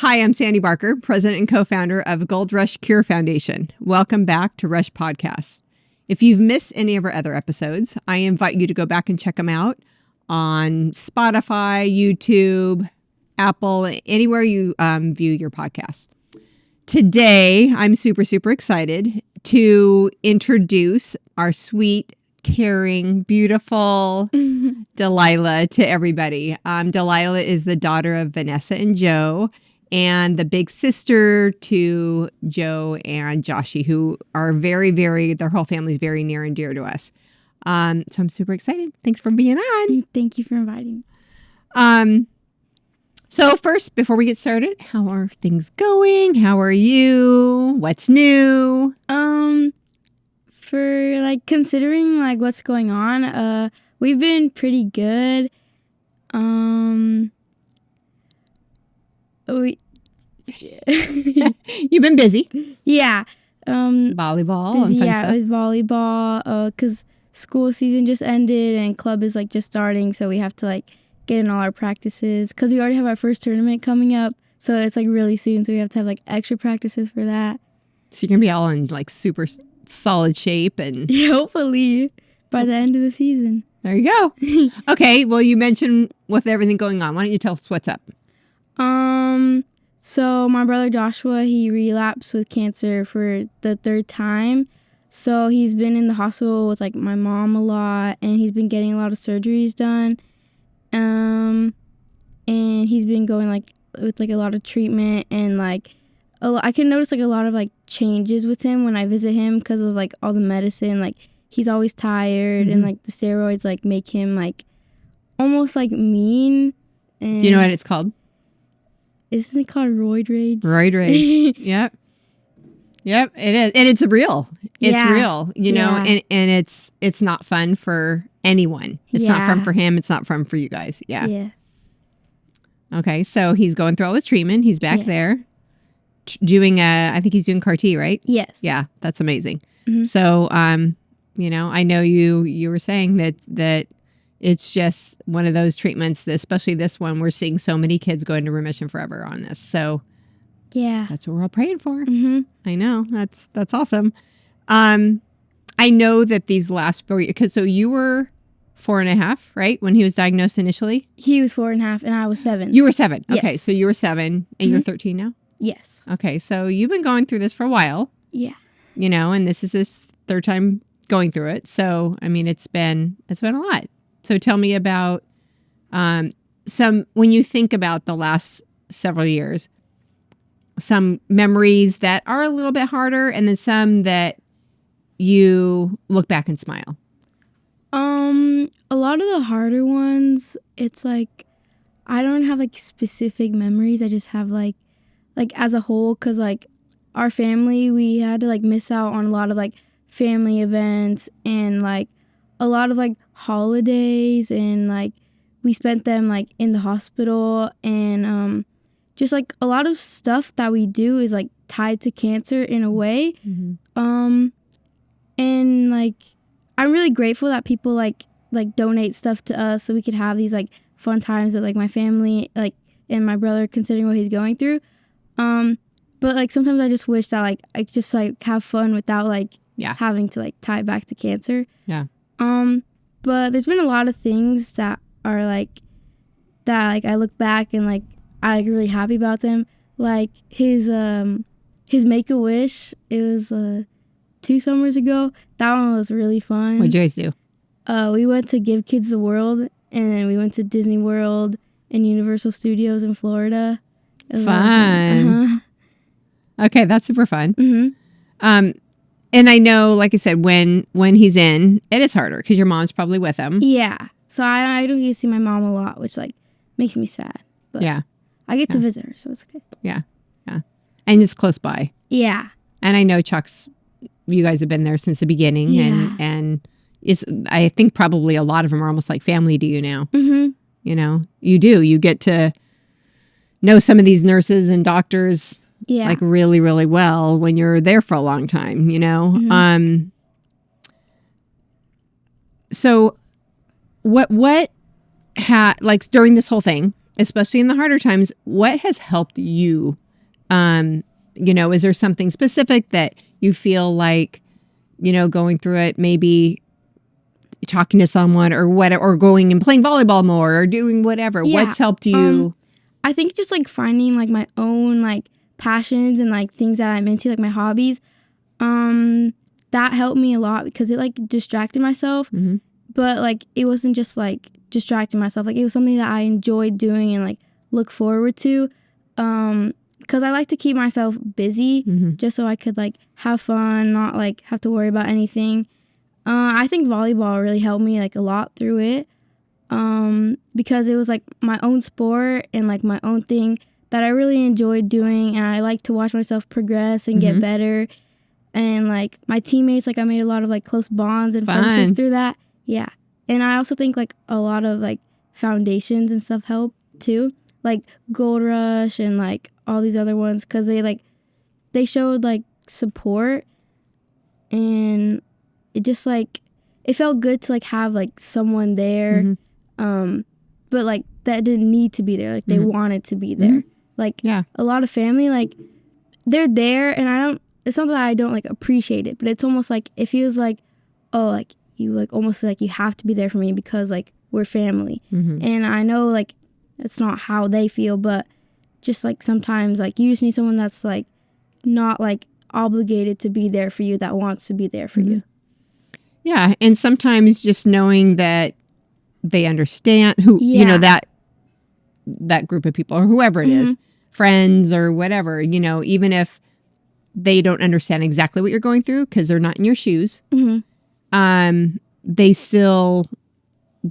Hi, I'm Sandy Barker, president and co-founder of Gold Rush Cure Foundation. Welcome back to Rush Podcasts. If you've missed any of our other episodes, I invite you to go back and check them out on Spotify, YouTube, Apple, anywhere you view your podcasts. Today, I'm super, super excited to introduce our sweet, caring, beautiful Delilah to everybody. Delilah is the daughter of Vanessa and Joe, and the big sister to Joe and Joshy, who are very, very, their whole family's very near and dear to us. So I'm super excited. Thanks for being on. Thank you for inviting me. So first, before we get started, how are things going? How are you? What's new? For like considering like what's going on, we've been pretty good. You've been busy. Yeah. Volleyball busy, and fun yeah, stuff. with volleyball. Cause school season just ended and club is like just starting, so we have to like get in all our practices. Cause we already have our first tournament coming up, so it's like really soon. So we have to have like extra practices for that. So you're gonna be all in like super solid shape and yeah, hopefully by the end of the season. There you go. Okay, well, you mentioned with everything going on. Why don't you tell us what's up? So my brother Joshua, he relapsed with cancer for the third time. So he's been in the hospital with like my mom a lot, and he's been getting a lot of surgeries done. And he's been going like with like a lot of treatment, and like I can notice like a lot of like changes with him when I visit him because of like all the medicine. Like he's always tired, and like the steroids like make him like almost like mean. And do you know what it's called? Isn't it called roid rage? Roid rage. Yep, it is, and it's real. It's real, you know, and it's not fun for anyone. It's not fun for him. It's not fun for you guys. Yeah. Okay, so he's going through all his treatment. He's back there doing I think he's doing CAR-T, right? Yes. Yeah, that's amazing. So, you know, I know you were saying that it's just one of those treatments, that, especially this one, we're seeing so many kids go into remission forever on this. So yeah, that's what we're all praying for. I know. That's awesome. I know that these last 4 years, because so you were 4.5, right? When he was diagnosed initially? He was 4.5 and I was 7. You were 7. Yes. Okay, so you were 7 and you're 13 now? Yes. Okay, so you've been going through this for a while. Yeah. You know, and this is his third time going through it. So, I mean, it's been a lot. So tell me about when you think about the last several years, some memories that are a little bit harder, and then some that you look back and smile. A lot of the harder ones, it's like I don't have like specific memories. I just have like as a whole, because like our family, we had to like miss out on a lot of like family events and like a lot of like holidays, and like we spent them like in the hospital, and just like a lot of stuff that we do is like tied to cancer in a way. And like I'm really grateful that people like donate stuff to us so we could have these like fun times with like my family, like, and my brother, considering what he's going through. But like sometimes I just wish that like I could just like have fun without like having to like tie it back to cancer. Yeah. But there's been a lot of things that are like that like I look back and like I like really happy about them. Like his Make-A-Wish, it was 2 summers ago. That one was really fun. What'd you guys do? We went to Give Kids the World, and then we went to Disney World and Universal Studios in Florida. Fun. Okay, that's super fun. And I know, like I said, when he's in, it is harder because your mom's probably with him. Yeah. So I don't get to see my mom a lot, which like makes me sad. But I get to visit her, so it's okay. Yeah. And it's close by. Yeah. And I know Chuck's, you guys have been there since the beginning, and it's, I think probably a lot of them are almost like family to you now. You know, you get to know some of these nurses and doctors like really, really well when you're there for a long time, you know? So what like during this whole thing, especially in the harder times, what has helped you? Is there something specific that you feel like, going through it, maybe talking to someone or whatever, or going and playing volleyball more or doing whatever? Yeah. What's helped you? I think just like finding like my own like passions and like things that I'm into, like my hobbies, that helped me a lot because it like distracted myself. Mm-hmm. But like it wasn't just like distracting myself. Like it was something that I enjoyed doing and like look forward to. Because I like to keep myself busy just so I could like have fun, not like have to worry about anything. I think volleyball really helped me like a lot through it. Because it was like my own sport and like my own thing that I really enjoyed doing, and I like to watch myself progress and get better. And like my teammates, like I made a lot of like close bonds and friendships through that. Yeah. And I also think like a lot of like foundations and stuff help too, like Gold Rush and like all these other ones, because they showed like support, and it just like it felt good to like have like someone there. But like that didn't need to be there, like they wanted to be there. Like a lot of family, like they're there, and it's not that I don't like appreciate it, but it's almost like it feels like, oh, like you like almost feel like you have to be there for me because like we're family. And I know like it's not how they feel, but just like sometimes like you just need someone that's like not like obligated to be there for you, that wants to be there for you. Yeah. And sometimes just knowing that they understand who, that group of people or whoever it is, friends or whatever, even if they don't understand exactly what you're going through because they're not in your shoes, they still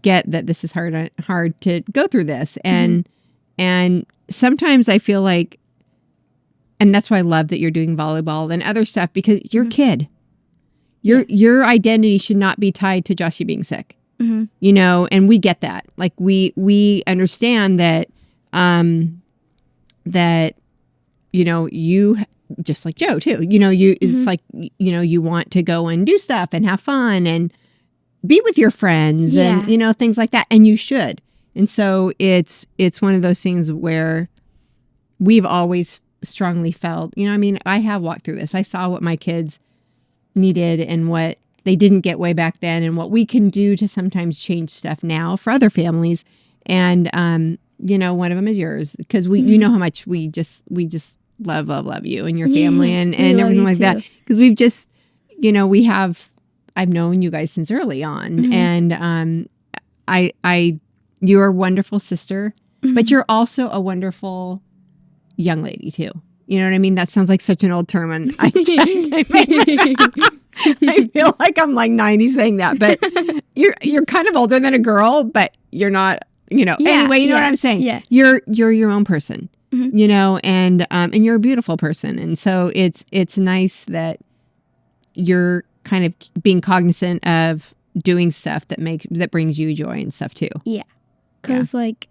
get that this is hard to go through this. And sometimes I feel like, and that's why I love that you're doing volleyball and other stuff, because you're a kid. Your identity should not be tied to Joshy being sick. And we get that. Like we understand that you, just like Joe too, it's like, you want to go and do stuff and have fun and be with your friends and, things like that. And you should. And so it's one of those things where we've always strongly felt, I have walked through this. I saw what my kids needed and what they didn't get way back then, and what we can do to sometimes change stuff now for other families. And, one of them is yours, because you know how much we just love you and your family and everything like that. Because we've just, I've known you guys since early on, and you're a wonderful sister, but you're also a wonderful young lady too. You know what I mean? That sounds like such an old term, and I feel like I'm like 90 saying that, but you're kind of older than a girl, but you're not, anyway, you know what I'm saying? Yeah. You're your own person, and you're a beautiful person. And so it's nice that you're kind of being cognizant of doing stuff that brings you joy and stuff too. Yeah. Cause like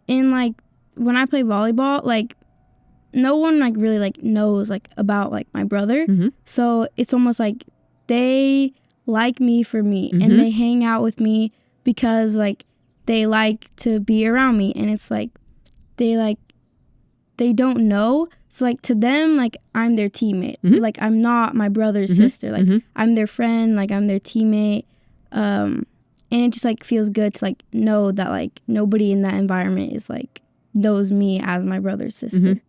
when I play volleyball, like no one like really like knows like about like my brother. So it's almost like they like me for me, and they hang out with me because like they like to be around me, and it's like they don't know. So like to them, like I'm their teammate. Like I'm not my brother's sister. Like I'm their friend, like I'm their teammate. And it just like feels good to like know that like nobody in that environment is like knows me as my brother's sister.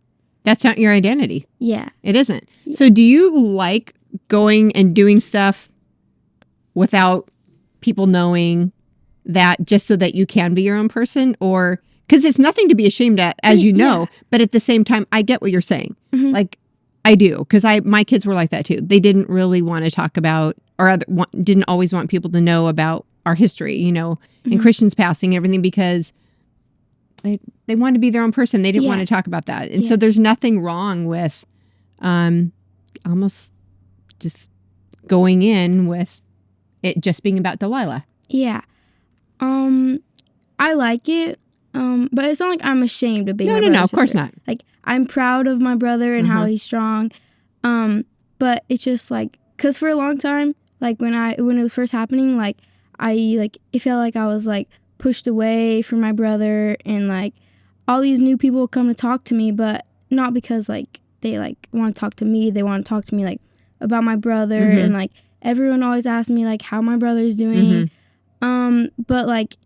That's not your identity. Yeah. It isn't. Yeah. So do you like going and doing stuff without people knowing that, just so that you can be your own person? Or because it's nothing to be ashamed at, as you know, but at the same time, I get what you're saying. Like I do, because my kids were like that too. They didn't really want to talk about, or didn't always want people to know about our history, and Christian's passing and everything, because they wanted to be their own person. They didn't want to talk about that. And so there's nothing wrong with almost just going in with it just being about Delilah. Yeah. I like it. But it's not like I'm ashamed of being my brother's No, of course sister. not. Like I'm proud of my brother and how he's strong. But it's just like, cause for a long time, like when it was first happening, like it felt like I was like pushed away from my brother, and like all these new people would come to talk to me, but not because like they like want to talk to me. They want to talk to me like about my brother, and like everyone always asks me like how my brother's doing. But like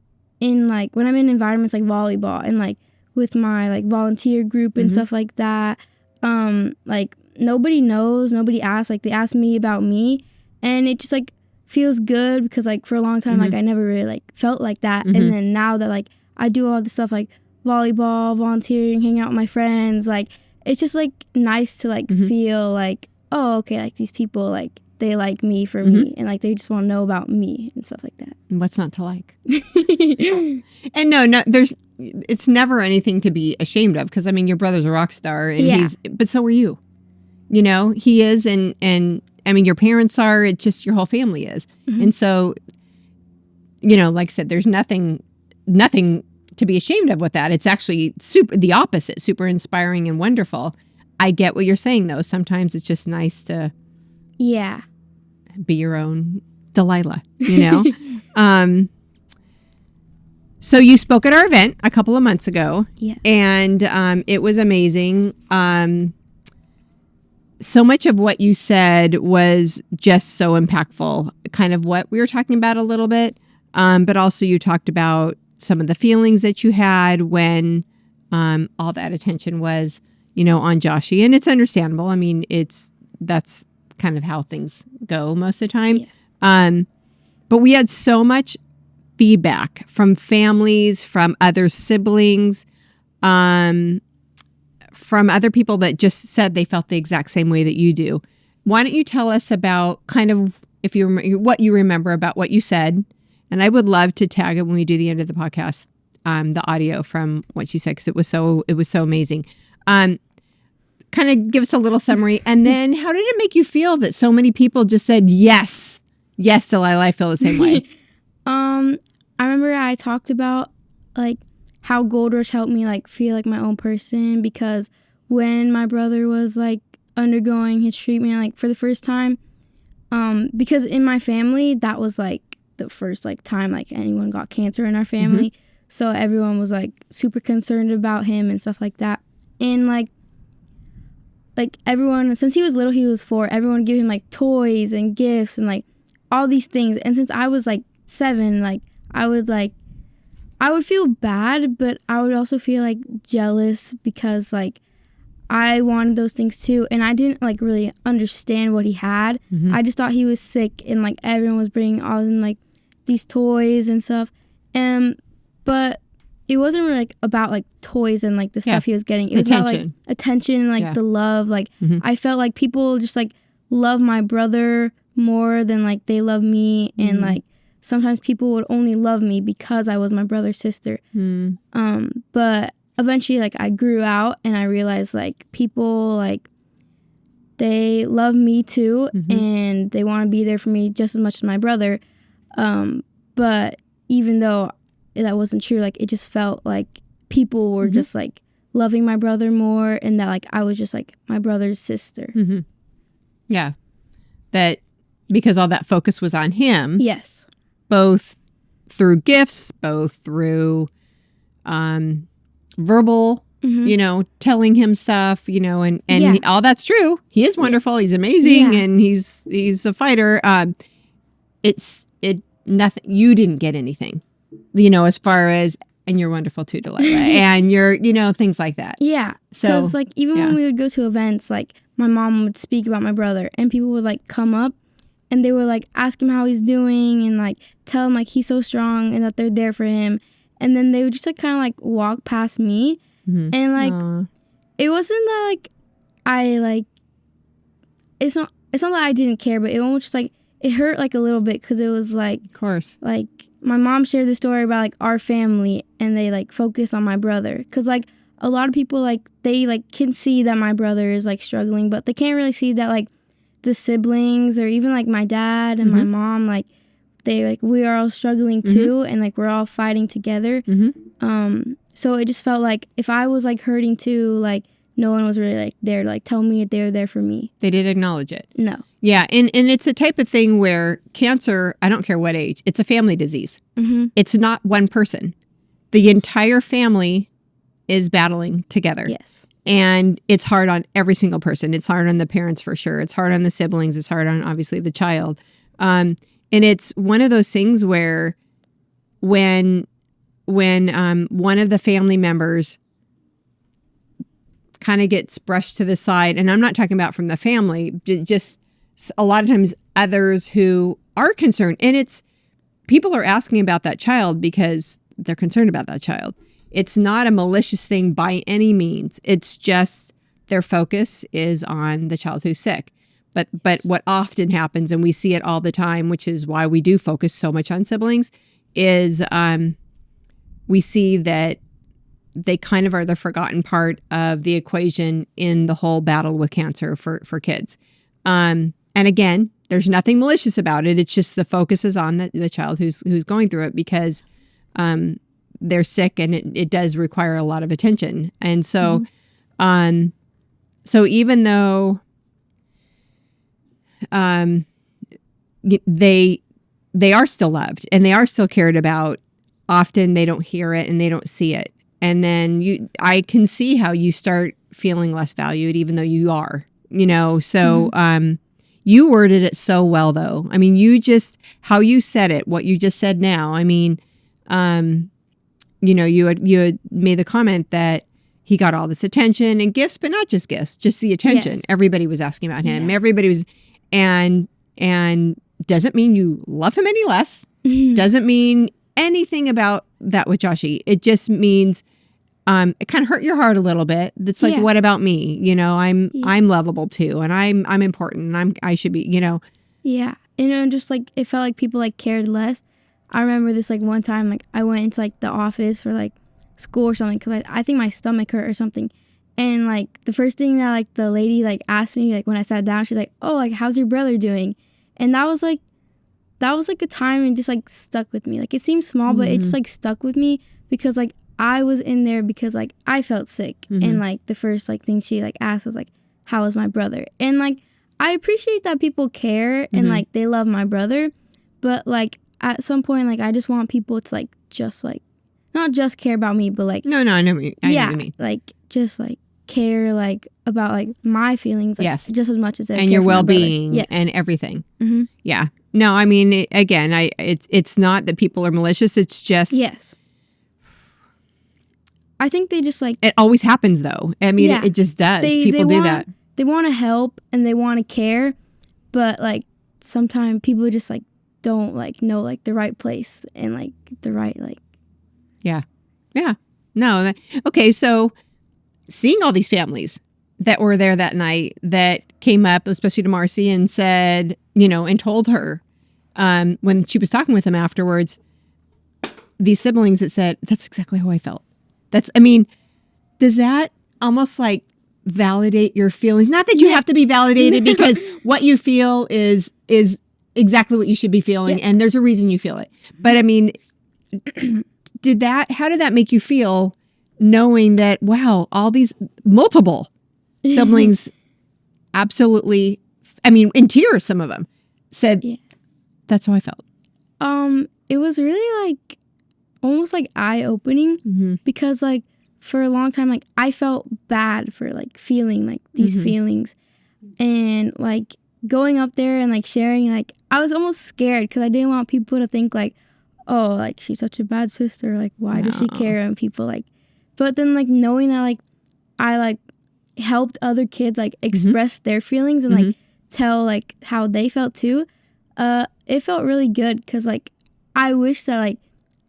in like when I'm in environments like volleyball and like with my like volunteer group and stuff like that, like nobody knows, nobody asks, like they ask me about me, and it just like feels good because like for a long time like I never really like felt like that, and then now that like I do all this stuff like volleyball, volunteering, hang out with my friends, like it's just like nice to like feel like, oh okay, like these people like they like me for me, and like they just want to know about me and stuff like that. What's not to like? And no, it's never anything to be ashamed of, because I mean your brother's a rock star, and but so are you. You know, he is, and I mean your parents are. It's just your whole family is, and so you know, like I said, there's nothing to be ashamed of with that. It's actually the opposite, super inspiring and wonderful. I get what you're saying though. Sometimes it's just nice to be your own Delilah, you know? So you spoke at our event a couple of months ago, and it was amazing. So much of what you said was just so impactful, kind of what we were talking about a little bit, but also you talked about some of the feelings that you had when all that attention was, you know, on Joshy. And it's understandable. I mean, that's kind of how things go most of the time. But we had so much feedback from families, from other siblings, from other people that just said they felt the exact same way that you do. Why don't you tell us about kind of what you remember about what you said? And I would love to tag it when we do the end of the podcast, the audio from what you said, because it was so amazing. Kind of give us a little summary, and then how did it make you feel that so many people just said yes, Delilah, I feel the same way. I remember I talked about like how Gold Rush helped me like feel like my own person, because when my brother was like undergoing his treatment like for the first time, because in my family that was like the first like time like anyone got cancer in our family, so everyone was like super concerned about him and stuff like that, and like everyone, since he was little, he was 4, everyone would give him like toys and gifts and like all these things, and since I was like 7, like I would feel bad, but I would also feel like jealous because like I wanted those things too, and I didn't like really understand what he had. I just thought he was sick, and like everyone was bringing all of them like these toys and stuff, but it wasn't really like about like toys and like the stuff he was getting. It was about like attention and like the love. Like I felt like people just like love my brother more than like they love me, and like sometimes people would only love me because I was my brother's sister. But eventually like I grew out and I realized like people like they love me too, and they want to be there for me just as much as my brother. But even though that wasn't true, like it just felt like people were just like loving my brother more, and that like I was just like my brother's sister. Yeah, that because all that focus was on him. Yes, both through gifts, both through verbal, you know, telling him stuff, you know, and all that's true. He is wonderful. He's amazing, and he's a fighter. Nothing. You didn't get anything, you know, as far as, and you're wonderful too, Delilah, and you're, you know, things like that. Yeah. So, because like even when we would go to events, like my mom would speak about my brother, and people would like come up, and they would like ask him how he's doing, and like tell him like he's so strong and that they're there for him, and then they would just like kind of like walk past me, and like it wasn't that like I like it's not that I didn't care, but it almost just like it hurt like a little bit, because it was like, of course, like my mom shared the story about like our family, and they like focus on my brother, because like a lot of people like they like can see that my brother is like struggling, but they can't really see that like the siblings or even like my dad and my mom, like they like we are all struggling too, and like we're all fighting together. So it just felt like if I was like hurting too, like no one was really like there to like tell me they were there for me. They did acknowledge it. No. Yeah, and it's a type of thing where cancer, I don't care what age, it's a family disease. It's not one person. The entire family is battling together. Yes. And it's hard on every single person. It's hard on the parents for sure. It's hard on the siblings. It's hard on obviously the child. And it's one of those things where when one of the family members kind of gets brushed to the side, and I'm not talking about from the family, just a lot of times others who are concerned, and it's people are asking about that child because they're concerned about that child. It's not a malicious thing by any means. It's just their focus is on the child who's sick. But what often happens, and we see it all the time, which is why we do focus so much on siblings, is we see that they kind of are the forgotten part of the equation in the whole battle with cancer for kids. And again, there's nothing malicious about it. It's just the focus is on the child who's going through it because they're sick and it does require a lot of attention. And so, so even though they are still loved and they are still cared about, often they don't hear it and they don't see it. And then I can see how you start feeling less valued, even though you are, so, you worded it so well though. I mean, how you said it, what you just said now, I mean, you had made the comment that he got all this attention and gifts, but not just gifts, just the attention. Yes. Everybody was asking about him. Yeah. Everybody was, and doesn't mean you love him any less. Doesn't mean anything about that with Joshy. It just means it kind of hurt your heart a little bit. It's like, what about me? I'm lovable too, and I'm important, and I should be. Yeah, and just like it felt like people like cared less. I remember this like one time like I went into like the office for like school or something because I think my stomach hurt or something, and like the first thing that like the lady like asked me like when I sat down, she's like, "Oh, like how's your brother doing?" And that was like a time and just like stuck with me. Like it seemed small, but it just like stuck with me because like I was in there because like I felt sick, and like the first like thing she like asked was like, "How is my brother?" And like I appreciate that people care and like they love my brother, but like at some point like I just want people to like just like not just care about me, but like no, I know what you mean. Like just like care like about like my feelings, like, yes, just as much as they and care your for my brother. well-being, yes. and everything. Yeah, no, I mean it's not that people are malicious. It's just yes. I think they just like... It always happens, though. I mean, it just does. People do that. They want to help and they want to care, but like sometimes people just like don't like know like the right place and like the right like... Yeah. No. Okay, so seeing all these families that were there that night that came up, especially to Marcy, and said, and told her when she was talking with them afterwards, these siblings that said, that's exactly how I felt. Does that almost like validate your feelings? Not that you have to be validated because what you feel is exactly what you should be feeling, and there's a reason you feel it. But I mean, how did that make you feel knowing that, wow, all these multiple siblings absolutely, in tears, some of them said, that's how I felt. It was really like almost like eye-opening because like for a long time like I felt bad for like feeling like these feelings, and like going up there and like sharing, like I was almost scared because I didn't want people to think like, oh, like she's such a bad sister, like why does she care? And people like, but then like knowing that like I like helped other kids like express their feelings and like tell like how they felt too, it felt really good because like I wish that like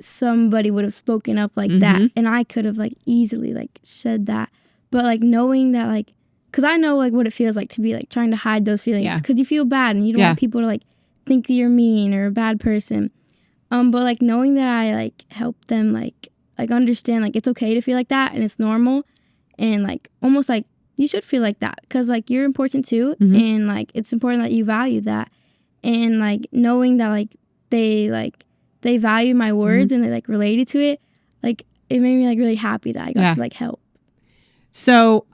somebody would have spoken up like that, and I could have like easily like said that, but like knowing that like, because I know like what it feels like to be like trying to hide those feelings because you feel bad and you don't want people to like think that you're mean or a bad person, but like knowing that I like helped them like understand like it's okay to feel like that and it's normal, and like almost like you should feel like that because like you're important too, and like it's important that you value that, and like knowing that like they valued my words and they like related to it, like it made me like really happy that I got to like help. So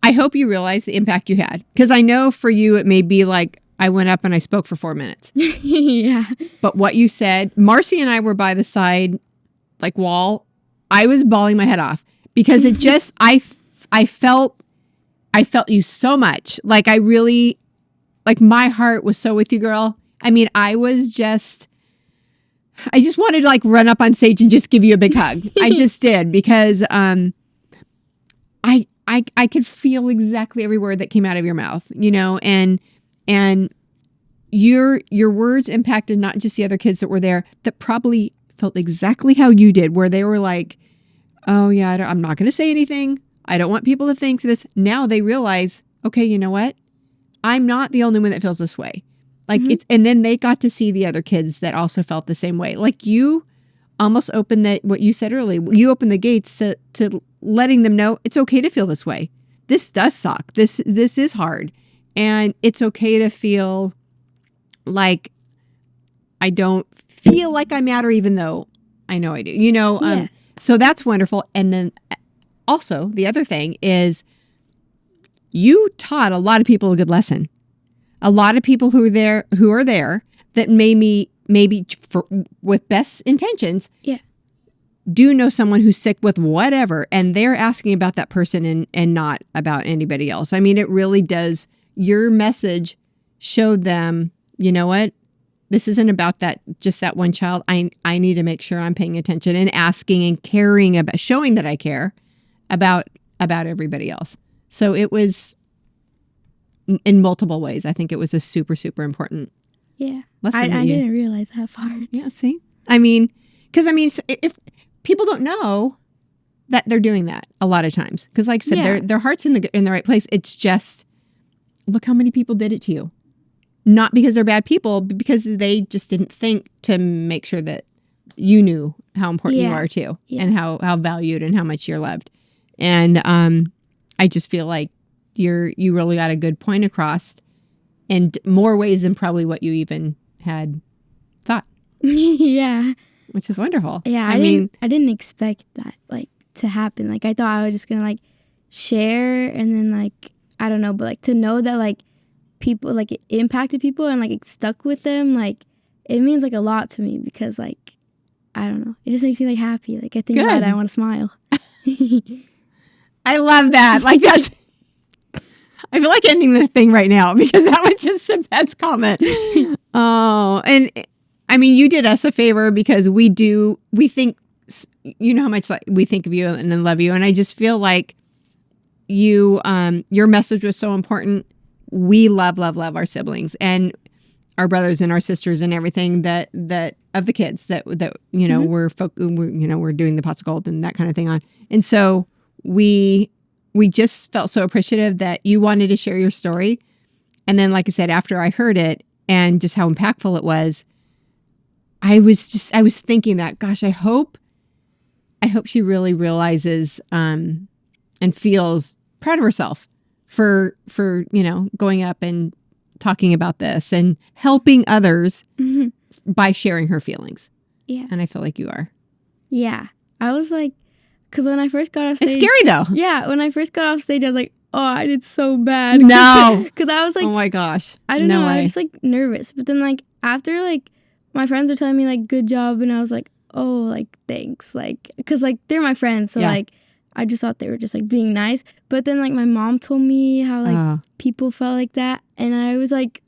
I hope you realize the impact you had, because I know for you it may be like I went up and I spoke for 4 minutes. Yeah. But what you said, Marcy and I were by the side like wall. I was bawling my head off because it just, I felt you so much. Like I really, like my heart was so with you, girl. I mean, I just wanted to like run up on stage and just give you a big hug. I just did because I could feel exactly every word that came out of your mouth, you know, and your words impacted not just the other kids that were there that probably felt exactly how you did, where they were like, oh yeah, I'm not going to say anything. I don't want people to think this. Now they realize, okay, you know what? I'm not the only one that feels this way. Like and then they got to see the other kids that also felt the same way. Like you almost opened what you said earlier. You opened the gates to letting them know it's okay to feel this way. This does suck. This is hard. And it's okay to feel like I don't feel like I matter, even though I know I do, you know? Yeah. So that's wonderful. And then also the other thing is you taught a lot of people a good lesson. A lot of people who are there that maybe with best intentions, do know someone who's sick with whatever, and they're asking about that person and not about anybody else. I mean, it really does. Your message showed them, you know what? This isn't about just that one child. I need to make sure I'm paying attention and asking and caring about, showing that I care about everybody else. So it was in multiple ways. I think it was a super, super important lesson. I didn't realize that part. Yeah, see? I mean, because if people don't know that they're doing that a lot of times, because like I said, their heart's in the right place. It's just, look how many people did it to you. Not because they're bad people, but because they just didn't think to make sure that you knew how important you are too, and how valued and how much you're loved. And I just feel like you really got a good point across in more ways than probably what you even had thought. Yeah. Which is wonderful. Yeah, I didn't expect that like to happen. Like I thought I was just gonna like share and then like I don't know, but like to know that like people like it impacted people and like it stuck with them, like it means like a lot to me because like I don't know. It just makes me like happy. Like I think about it, I want to smile. I love that. Like that's I feel like ending the thing right now because that was just the best comment. Oh, and I mean, you did us a favor because we think, you know how much like we think of you and then love you. And I just feel like your message was so important. We love our siblings and our brothers and our sisters and everything that of the kids that you know, we're doing the pots of gold and that kind of thing on. And so we just felt so appreciative that you wanted to share your story. And then, like I said, after I heard it and just how impactful it was, I was thinking that, gosh, I hope she really realizes and feels proud of herself for you know, going up and talking about this and helping others by sharing her feelings. Yeah. And I feel like you are. Yeah. I was like, because when I first got off stage. It's scary though. Yeah. When I first got off stage, I was like, oh, I did so bad. No. Because I was like, oh my gosh. I don't know. I was just like nervous. But then like after like my friends were telling me like good job. And I was like, oh, like thanks. Like, because like they're my friends. So like I just thought they were just like being nice. But then like my mom told me how like people felt like that. And I was like,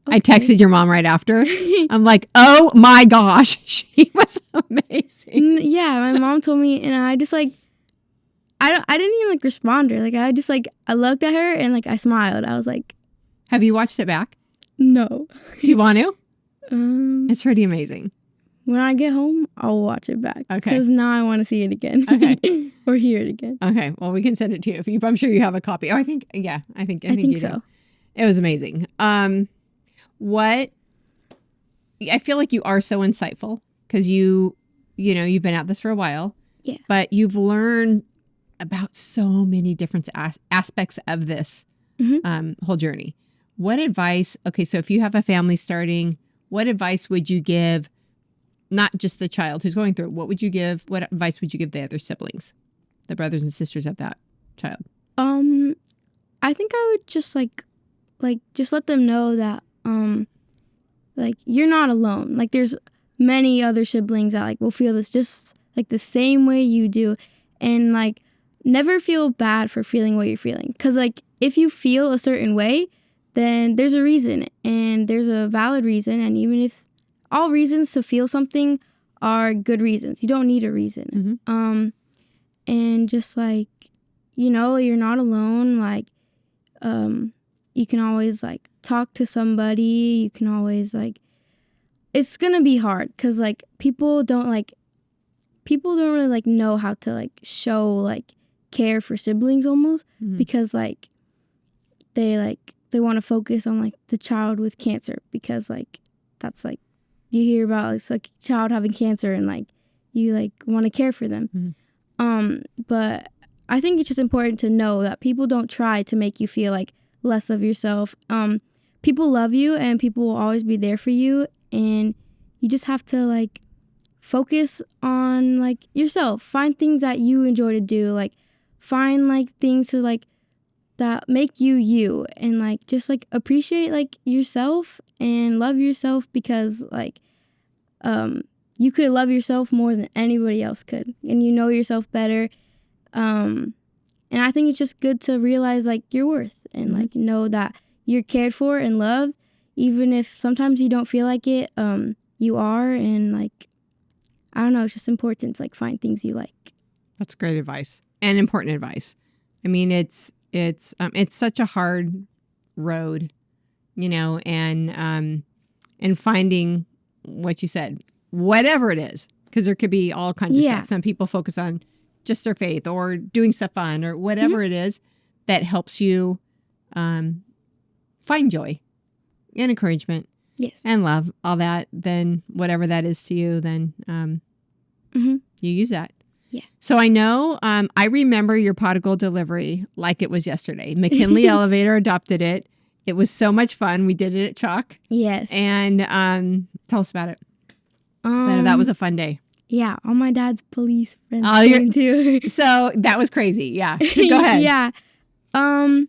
okay. I texted your mom right after. I'm like, oh my gosh, she was amazing. Yeah, my mom told me, and I just like, I didn't even like respond to her. Like I just like, I looked at her and like I smiled. I was like, have you watched it back? No. Do you want to? It's pretty amazing. When I get home, I'll watch it back. Okay. Because now I want to see it again. Okay. Or hear it again. Okay. Well, we can send it to you. I'm sure you have a copy. Oh, I think you so. Do. It was amazing. What I feel like you are so insightful because you know, you've been at this for a while. Yeah. But you've learned about so many different aspects of this whole journey. What advice, okay, so if you have a family starting, what advice would you give, not just the child who's going through it, what advice would you give the other siblings, the brothers and sisters of that child? I think I would just like just let them know that like you're not alone. Like there's many other siblings that like will feel this just like the same way you do. and like never feel bad for feeling what you're feeling. Because like if you feel a certain way, then there's a reason, and there's a valid reason. And even if all reasons to feel something are good reasons, you don't need a reason. And just like, you know, you're not alone. Like you can always like talk to somebody. You can always like, it's gonna be hard because like people don't really like know how to like show like care for siblings almost, because like they want to focus on like the child with cancer, because like that's like you hear about it's like child having cancer and like you like want to care for them. But I think it's just important to know that people don't try to make you feel like less of yourself. People love you and people will always be there for you, and you just have to like focus on like yourself. Find things that you enjoy to do, like find like things to like that make you you, and like just like appreciate like yourself and love yourself, because like you could love yourself more than anybody else could, and you know yourself better. And I think it's just good to realize like your worth, and like know that you're cared for and loved, even if sometimes you don't feel like it. You are, and like I don't know, it's just important to like find things you like. That's great advice and important advice. I mean, it's such a hard road, you know, and finding what you said, whatever it is, because there could be all kinds of stuff. Some people focus on just their faith or doing stuff fun or whatever it is that helps you find joy and encouragement. Yes. And love, all that, then whatever that is to you, then you use that. Yeah. So I know, I remember your prodigal delivery like it was yesterday. McKinley Elevator adopted it. It was so much fun. We did it at Chalk. Yes. And tell us about it. So that was a fun day. Yeah, all my dad's police friends came too. So that was crazy. Yeah. Go ahead. Yeah. I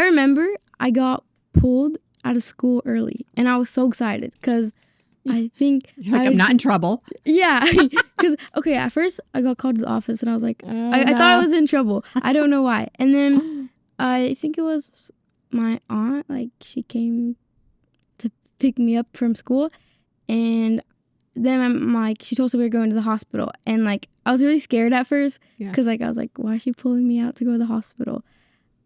remember I got pulled out of school early, and I was so excited because I think I'm not in trouble. Yeah, because okay, at first I got called to the office, and I was like, I thought I was in trouble. I don't know why. And then I think it was my aunt, like she came to pick me up from school, and then I'm like, she told us we were going to the hospital, and like I was really scared at first because like I was like, why is she pulling me out to go to the hospital?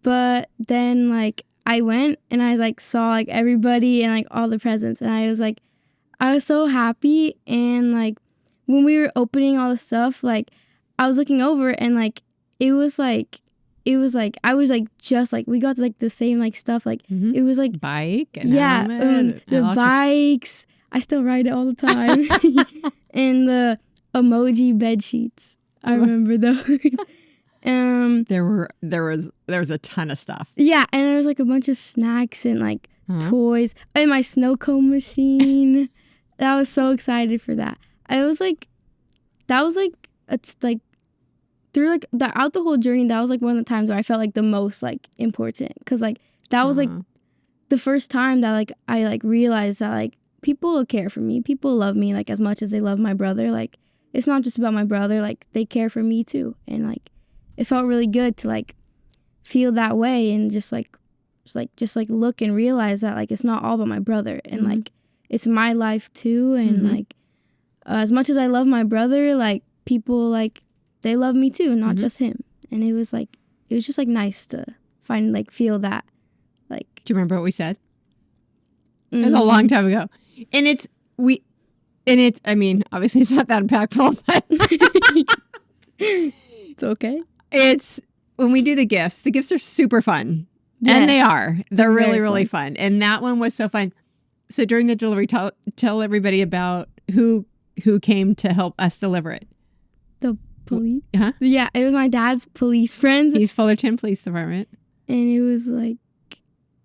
But then like I went and I like saw like everybody and like all the presents, and I was so happy. And like when we were opening all the stuff, like I was looking over, and like it was like I was like just like we got like the same like stuff, like it was like bike and helmet, the bikes. I still ride it all the time. And the emoji bed sheets, I remember those. There was a ton of stuff. Yeah, and there was like a bunch of snacks and like toys, and my snow cone machine. I was so excited for that. It's like through like throughout the whole journey, that was like one of the times where I felt like the most like important, because like that was like the first time that like I like realized that like people will care for me, people love me like as much as they love my brother. Like it's not just about my brother, like they care for me too. And like it felt really good to like feel that way, and just look and realize that like it's not all about my brother, and like it's my life too. And like as much as I love my brother, like people like they love me too, not just him. And it was just like nice to feel that. Like, do you remember what we said? It was a long time ago. And I mean, obviously it's not that impactful, but it's okay. It's when we do the gifts are super fun. Yes. And they are. They're really, really fun. And that one was so fun. So during the delivery, tell everybody about who came to help us deliver it. The police? Huh? Yeah, it was my dad's police friends. He's Fullerton Police Department. And it was like,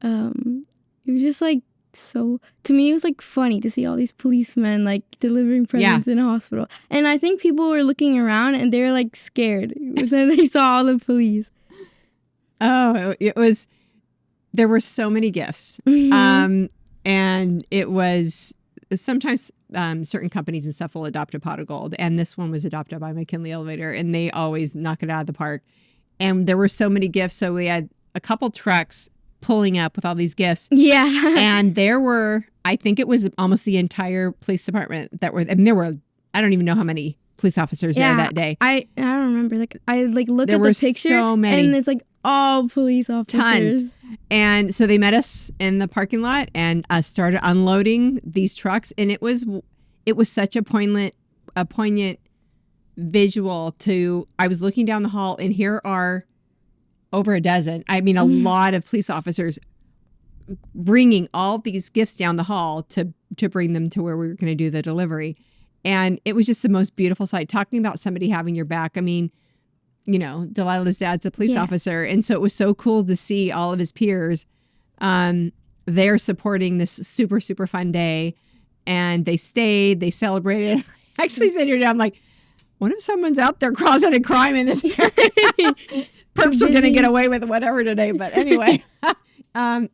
it was just like, so to me it was like funny to see all these policemen like delivering presents in a hospital, and I think people were looking around and they were like scared when they saw all the police. There were so many gifts, and it was sometimes certain companies and stuff will adopt a pot of gold. And this one was adopted by McKinley Elevator, and they always knock it out of the park. And there were so many gifts. So we had a couple trucks pulling up with all these gifts. Yeah. And there were, I think it was almost the entire police department that were, and there were, I don't even know how many police officers there that day. I don't remember. Like I look there at were the picture so many. and it's like all police officers. Tons. And so they met us in the parking lot and started unloading these trucks. And it was such a poignant visual to, I was looking down the hall and here are over a dozen, I mean, a lot of police officers bringing all these gifts down the hall to bring them to where we were going to do the delivery. And it was just the most beautiful sight, talking about somebody having your back. I mean, you know, Delilah's dad's a police officer. And so it was so cool to see all of his peers there supporting this super, super fun day. And they stayed, they celebrated. I actually sat here down like, what if someone's out there closeted crime in this area? Perps are going to get away with whatever today. But anyway,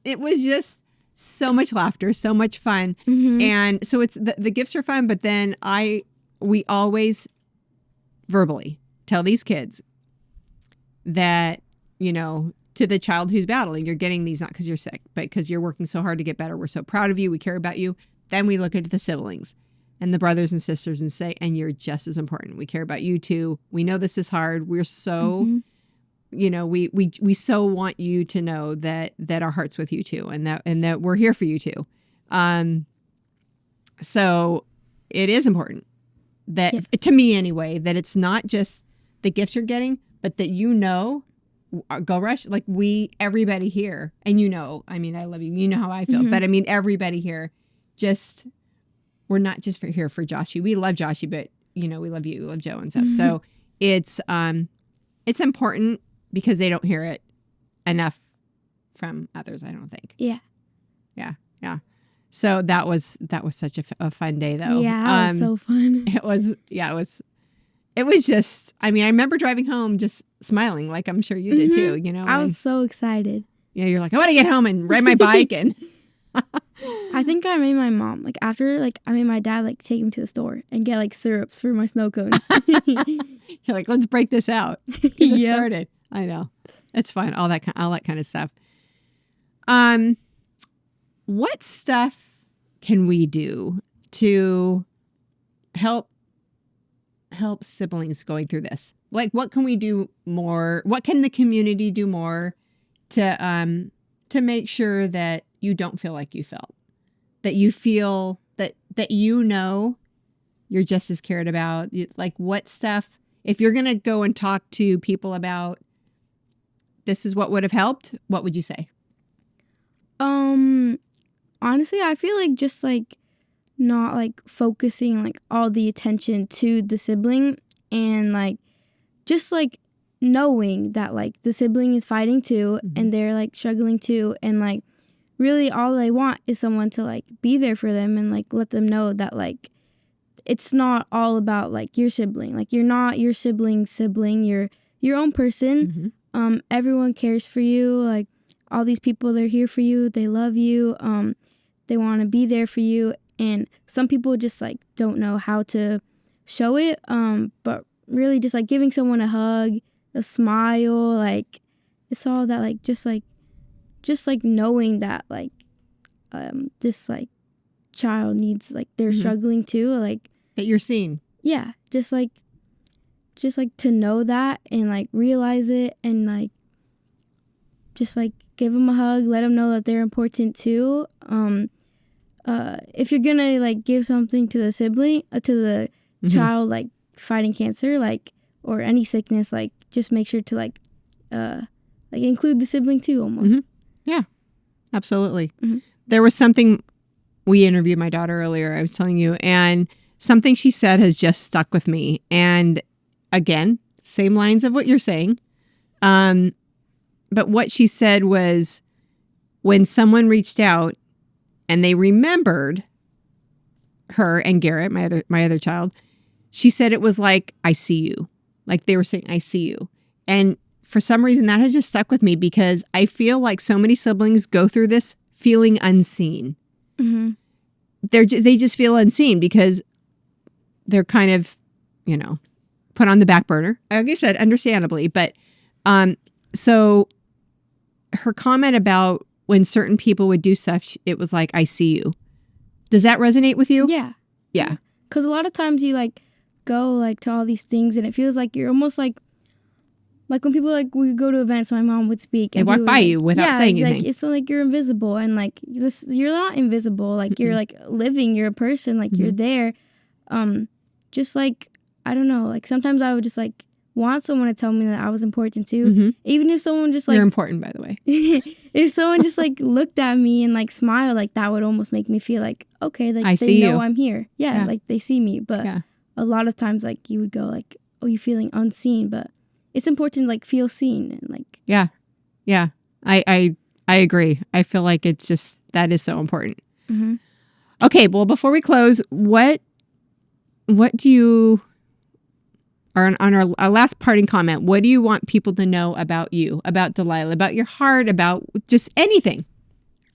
it was just so much laughter, so much fun. And so it's the gifts are fun. But then we always verbally tell these kids that, you know, to the child who's battling, you're getting these not because you're sick, but because you're working so hard to get better. We're so proud of you. We care about you. Then we look at the siblings and the brothers and sisters and say, and you're just as important. We care about you too. We know this is hard. We're so, you know, we so want you to know that our heart's with you too, and that we're here for you too. So it is important that, to me anyway, that it's not just the gifts you're getting, but that you know, Go Rush, like everybody here, and you know, I mean, I love you. You know how I feel, but I mean, everybody here, just, we're not just here for Joshy. We love Joshy, but you know, we love you, we love Joe and stuff. So it's important because they don't hear it enough from others, I don't think. Yeah. So that was such a fun day though. Yeah, it was so fun. It was just, I mean, I remember driving home just smiling, like I'm sure you did too, you know. I was so excited. Yeah, you're like, I want to get home and ride my bike. And I think I made my mom, like after, like I made my dad like take him to the store and get like syrups for my snow cone. You're like, let's break this out. Get it started. I know. It's fun. All that kind of stuff. What stuff can we do to help siblings going through this? Like, what can we do more? What can the community do more to make sure that you don't feel like you felt, that you feel that you know you're just as cared about? Like, what stuff, if you're going to go and talk to people about this is what would have helped, what would you say? Honestly, I feel like just like not like focusing like all the attention to the sibling, and like just like knowing that like the sibling is fighting too, and they're like struggling too, and like really all they want is someone to like be there for them and like let them know that like it's not all about like your sibling, like you're not your sibling's sibling, you're your own person. Everyone cares for you, like all these people, they're here for you, they love you, they want to be there for you. And some people just like don't know how to show it, but really just like giving someone a hug, a smile, like it's all that, like just like knowing that like this like child needs, like they're struggling too, like that you're seen. Yeah, just like to know that and like realize it, and like just like give them a hug, let them know that they're important too. If you're gonna like give something to the sibling, to the child like fighting cancer, like or any sickness, like just make sure to like include the sibling too, almost. Yeah, absolutely. There was something, we interviewed my daughter earlier, I was telling you, and something she said has just stuck with me. And again, same lines of what you're saying. But what she said was, when someone reached out and they remembered her and Garrett, my other child, she said it was like, I see you. Like they were saying, I see you. And for some reason that has just stuck with me, because I feel like so many siblings go through this feeling unseen. they just feel unseen because they're kind of, put on the back burner. Like I said, understandably. But so her comment about when certain people would do stuff, it was like, I see you. Does that resonate with you? Yeah. Yeah. Because a lot of times you like go like to all these things and it feels like you're almost like when people like we go to events, my mom would speak. They walk by you without saying anything. Like, it's so like you're invisible and like you're not invisible. Like you're like living, you're a person, like you're there. Just like, I don't know, like sometimes I would just like want someone to tell me that I was important too. Even if someone just like... You're important, by the way. If someone just like looked at me and like smiled, like that would almost make me feel like, okay, like they know I'm here. Yeah, like they see me. But a lot of times like you would go like, oh, you're feeling unseen. But it's important to like feel seen and like... Yeah. I agree. I feel like it's just, that is so important. Okay, well, before we close, what do you... Or on our last parting comment, what do you want people to know about you, about Delilah, about your heart, about just anything?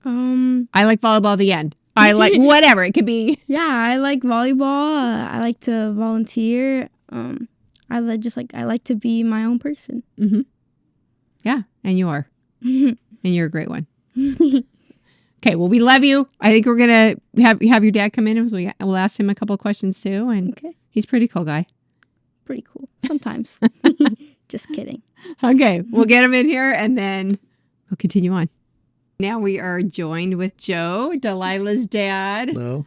I like volleyball at the end. I like whatever. It could be. Yeah, I like volleyball. I like to volunteer. I like to be my own person. Yeah, and you are. And you're a great one. Okay, well, we love you. I think we're going to have your dad come in and we'll ask him a couple of questions too. And he's a pretty cool guy. Pretty cool sometimes. Just kidding. Okay, we'll get him in here and then we'll continue on. Now we are joined with Joe, Delilah's dad. Hello.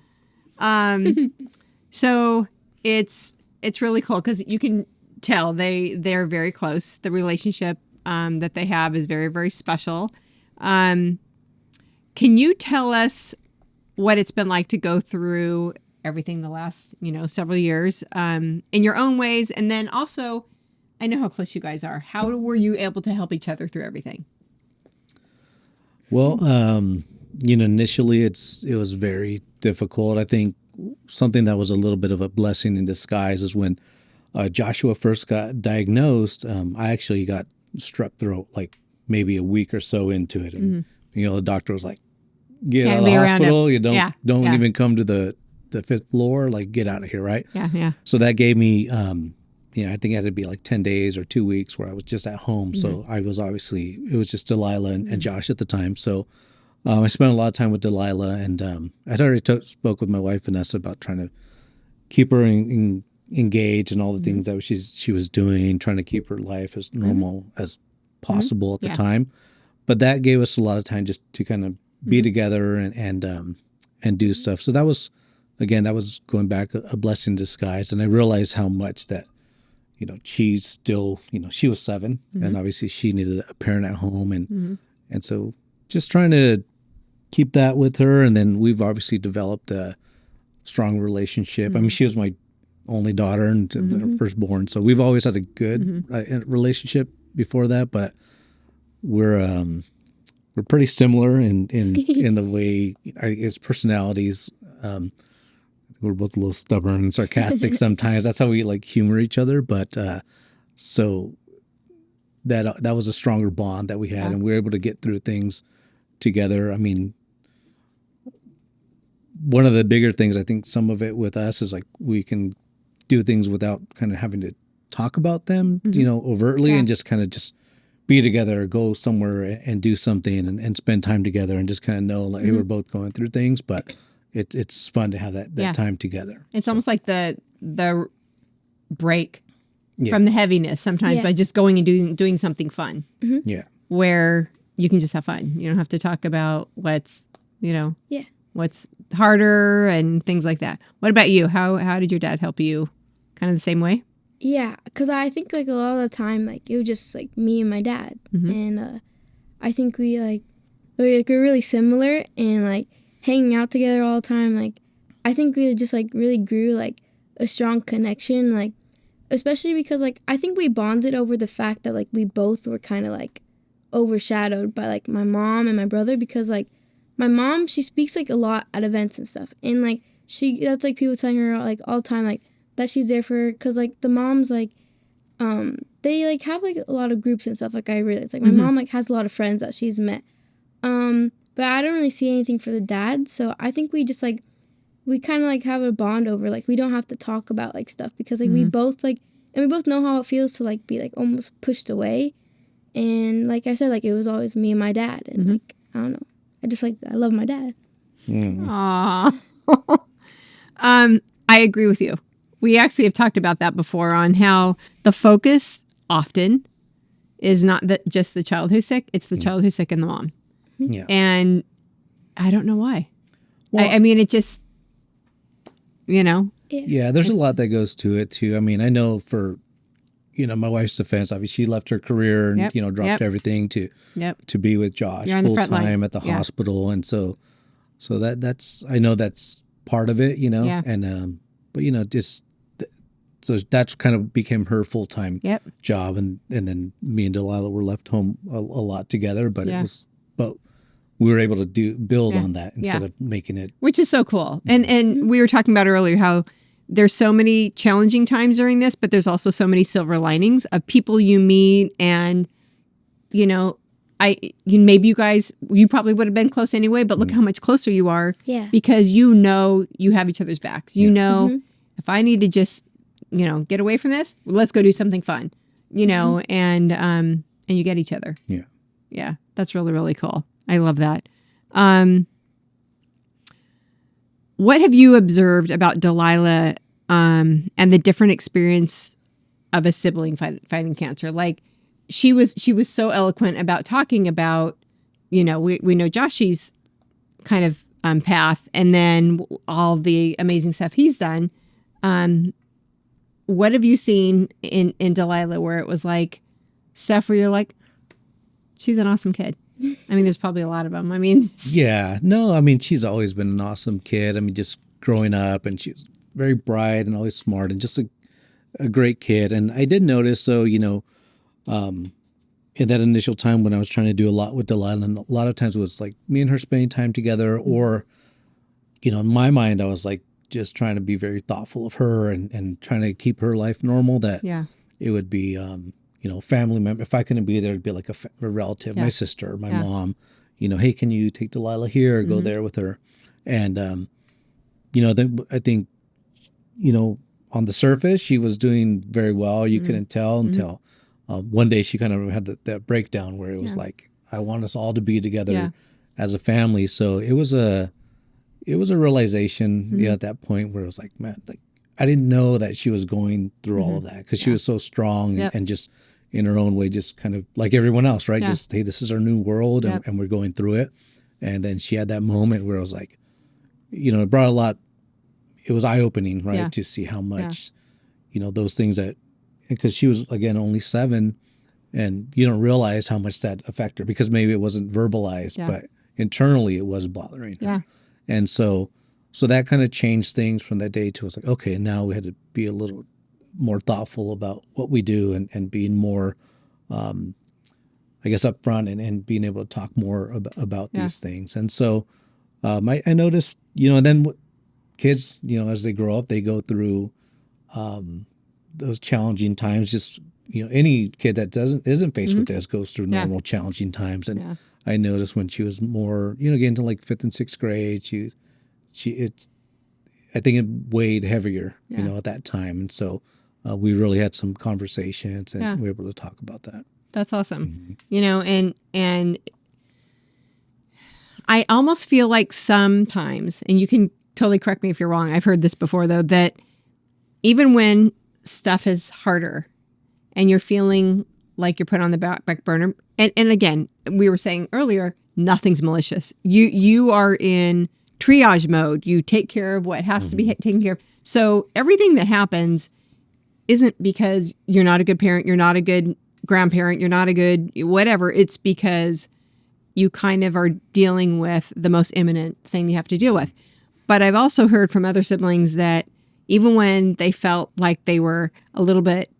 So it's really cool because you can tell they're very close. The relationship that they have is very, very special. Can you tell us what it's been like to go through everything the last, several years in your own ways? And then also, I know how close you guys are. How were you able to help each other through everything? Well, initially it was very difficult. I think something that was a little bit of a blessing in disguise is when Joshua first got diagnosed. I actually got strep throat like maybe a week or so into it. And, the doctor was like, get out of the hospital. You don't even come to the fifth floor, like get out of here, right? Yeah. So that gave me, I think it had to be like 10 days or 2 weeks where I was just at home. So I was it was just Delilah and Josh at the time. So I spent a lot of time with Delilah, and I'd already spoke with my wife Vanessa about trying to keep her engaged and all the things that she was doing, trying to keep her life as normal as possible at the time. But that gave us a lot of time just to kind of be together and do stuff. So that was, again, that was going back a blessing in disguise. And I realized how much that, she's still, she was 7 and obviously she needed a parent at home. And so just trying to keep that with her. And then we've obviously developed a strong relationship. I mean, she was my only daughter and her firstborn. So we've always had a good relationship before that, but we're pretty similar in the way, I guess, personalities. We're both a little stubborn and sarcastic sometimes. That's how we like humor each other. But so that was a stronger bond that we had, and we were able to get through things together. I mean, one of the bigger things, I think some of it with us is like we can do things without kind of having to talk about them, overtly, and just kind of just be together, go somewhere and do something and spend time together and just kind of know like, hey, we're both going through things, but it's fun to have that time together. It's almost like the break from the heaviness sometimes by just going and doing something fun. Yeah. Where you can just have fun. You don't have to talk about what's harder and things like that. What about you? How did your dad help you? Kind of the same way? Yeah, because I think like a lot of the time, like it was just like me and my dad, and I think we're really similar, and like hanging out together all the time. Like I think we just like really grew like a strong connection, like especially because like I think we bonded over the fact that like we both were kind of like overshadowed by like my mom and my brother, because like my mom, she speaks like a lot at events and stuff, and like that's like people telling her like all the time like that she's there for her, because like the moms like they like have like a lot of groups and stuff. Like I realize like my mom like has a lot of friends that she's met, but I don't really see anything for the dad. So I think we just like we kind of like have a bond over, like, we don't have to talk about like stuff because like we both like, and we both know how it feels to like be like almost pushed away. And like I said, like it was always me and my dad, and like I don't know, I love my dad. Aww. I agree with you. We actually have talked about that before on how the focus often is not just the child who's sick, it's the child who's sick and the mom. Yeah. And I don't know why. Well, I mean, it just, Yeah, there's a lot that goes to it too. I mean, I know for, my wife's defense, obviously she left her career and, dropped everything to be with Josh full time at the hospital. And so that's, I know that's part of it, and, but just, so that's kind of became her full-time job. And then me and Delilah were left home a lot together, but but we were able to build on that instead of making it. Which is so cool. And we were talking about earlier how there's so many challenging times during this, but there's also so many silver linings of people you meet. And, maybe you probably would have been close anyway, but look how much closer you are because you have each other's backs. If I need to just, get away from this, let's go do something fun, and you get each other. Yeah. Yeah. That's really, really cool. I love that. What have you observed about Delilah and the different experience of a sibling fighting cancer? Like she was so eloquent about talking about, we know Joshy's kind of path and then all the amazing stuff he's done. What have you seen in Delilah where it was like stuff where you're like, she's an awesome kid? I mean, there's probably a lot of them. I mean, yeah, no, I mean, she's always been an awesome kid. I mean, just growing up, and she was very bright and always smart and just a great kid. And I did notice, so, in that initial time when I was trying to do a lot with Delilah, and a lot of times it was like me and her spending time together, or, in my mind, I was like just trying to be very thoughtful of her and trying to keep her life normal, that it would be, family member. If I couldn't be there, it'd be like a relative, my sister, my mom, hey, can you take Delilah here or go there with her? And, then I think, on the surface, she was doing very well. You couldn't tell until one day she kind of had that breakdown where it was like, I want us all to be together as a family. So it was a realization at that point where it was like, man, like I didn't know that she was going through all of that because she was so strong and just in her own way, just kind of like everyone else, right? Just, hey, this is our new world and we're going through it. And then she had that moment where it was like, it brought a lot. It was eye-opening, right? To see how much, those things that, because she was, again, only 7 and you don't realize how much that affected her because maybe it wasn't verbalized, but internally it was bothering her. Yeah. And so that kind of changed things from that day to, it's like, okay, now we had to be a little more thoughtful about what we do and being more, I guess, upfront and being able to talk more about these things. And so I noticed, and then kids, as they grow up, they go through those challenging times. Just, any kid that isn't faced with this goes through normal challenging times. And I noticed when she was more, getting to like 5th and 6th grade, I think it weighed heavier, at that time. And so we really had some conversations and we were able to talk about that. That's awesome. And I almost feel like sometimes, and you can totally correct me if you're wrong, I've heard this before though, that even when stuff is harder and you're feeling like you're put on the back burner, and again, we were saying earlier, nothing's malicious. You are in triage mode. You take care of what has to be taken care of. So everything that happens isn't because you're not a good parent, you're not a good grandparent, you're not a good whatever. It's because you kind of are dealing with the most imminent thing you have to deal with. But I've also heard from other siblings that even when they felt like they were a little bit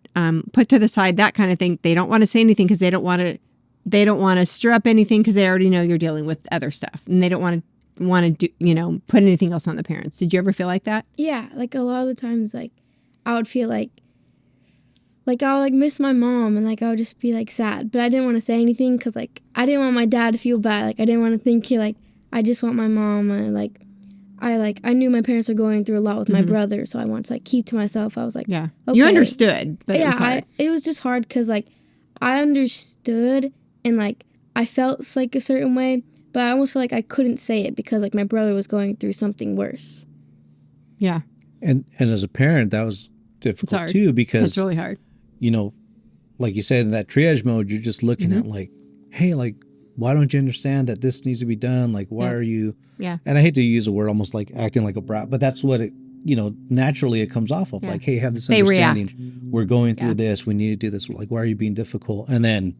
put to the side, that kind of thing, they don't want to say anything because they don't want to stir up anything because they already know you're dealing with other stuff and they don't want to do, put anything else on the parents. Did you ever feel like that? Yeah, like a lot of the times, like I would feel like I would like miss my mom and like I would just be like sad, but I didn't want to say anything because like I didn't want my dad to feel bad. Like I didn't want to think like I just want my mom. I knew my parents were going through a lot with my brother, so I wanted to like keep to myself. I was like, Yeah. okay. You understood, but it Yeah, was hard. it was just hard because like I understood and like I felt like a certain way, but I almost felt like I couldn't say it because like my brother was going through something worse. Yeah. And as a parent, that was It's difficult hard. too, because It's really hard. you know, like you said, in that triage mode, you're just looking at like, hey, like, why don't you understand that this needs to be done? Like, why are you? Yeah. And I hate to use a word almost like acting like a brat, but that's what it, naturally it comes off of. Yeah. Like, hey, have this They understanding. We're going through Yeah. this. We need to do this. Like, why are you being difficult? And then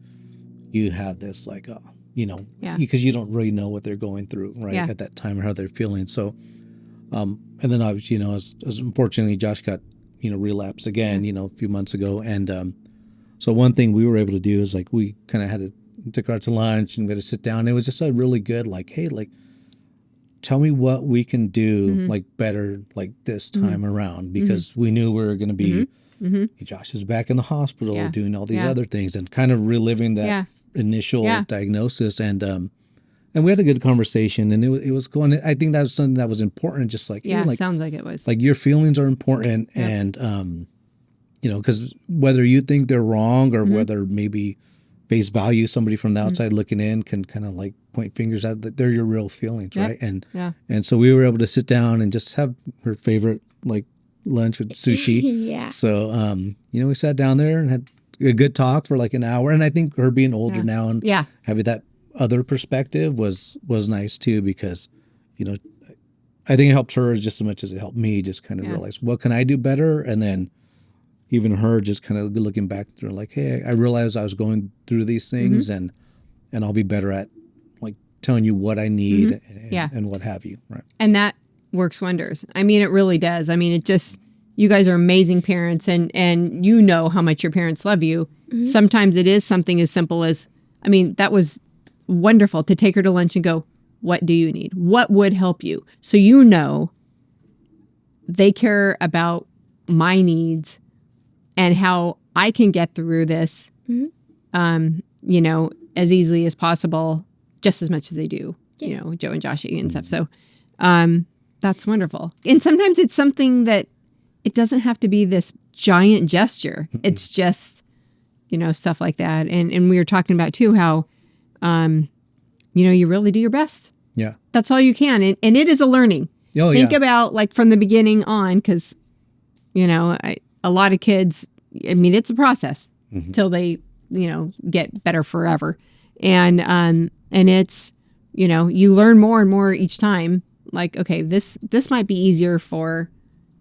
you have this like, Yeah. because you don't really know what they're going through right Yeah. at that time or how they're feeling. So, and then obviously, as unfortunately Josh got, relapsed again, a few months ago. And so one thing we were able to do is like we kind of had to took her out to lunch and we had to sit down. It was just a really good like, hey, like tell me what we can do like better like this time around, because we knew we were going to be Josh is back in the hospital doing all these other things and kind of reliving that initial diagnosis. And we had a good conversation, and it was going. I think that was something that was important. Just like, hey, like, sounds like it was. like your feelings are important, and because whether you think they're wrong or whether maybe face value somebody from the outside looking in can kind of like point fingers at that they're your real feelings, right? And so we were able to sit down and just have her favorite like lunch with sushi. Yeah. So we sat down there and had a good talk for like an hour, and I think her being older now and having that other perspective was nice too, because I think it helped her just as much as it helped me just kind of realize what can I do better. And then even her just kind of looking back through like, hey, I realized I was going through these things and I'll be better at like telling you what I need and what have you, right? And that works wonders. I mean, it really does. I mean, it just, you guys are amazing parents, and you know how much your parents love you. Sometimes it is something as simple as, I mean, that was wonderful to take her to lunch and go, what do you need? What would help you? So they care about my needs and how I can get through this, as easily as possible, just as much as they do, Joe and Joshy and stuff. So that's wonderful. And sometimes it's something that it doesn't have to be this giant gesture. It's just, stuff like that. And we were talking about too, how, you really do your best. Yeah. That's all you can. And it is a learning. Think about like from the beginning on, because, a lot of kids, I mean, it's a process till they, get better forever. And it's, you learn more and more each time. Like, okay, this might be easier for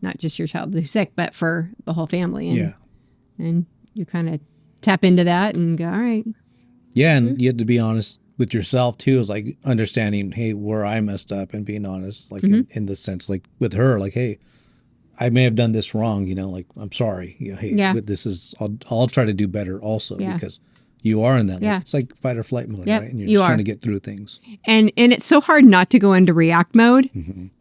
not just your child who's sick, but for the whole family. And you kind of tap into that and go, all right. Yeah. And you had to be honest with yourself too, is like understanding, hey, where I messed up, and being honest, like in the sense, like with her, like, hey, I may have done this wrong, like, I'm sorry. Hey, but this is, I'll try to do better also, because you are in that. Like, it's like fight or flight mode, right? And you're just trying to get through things. And it's so hard not to go into react mode,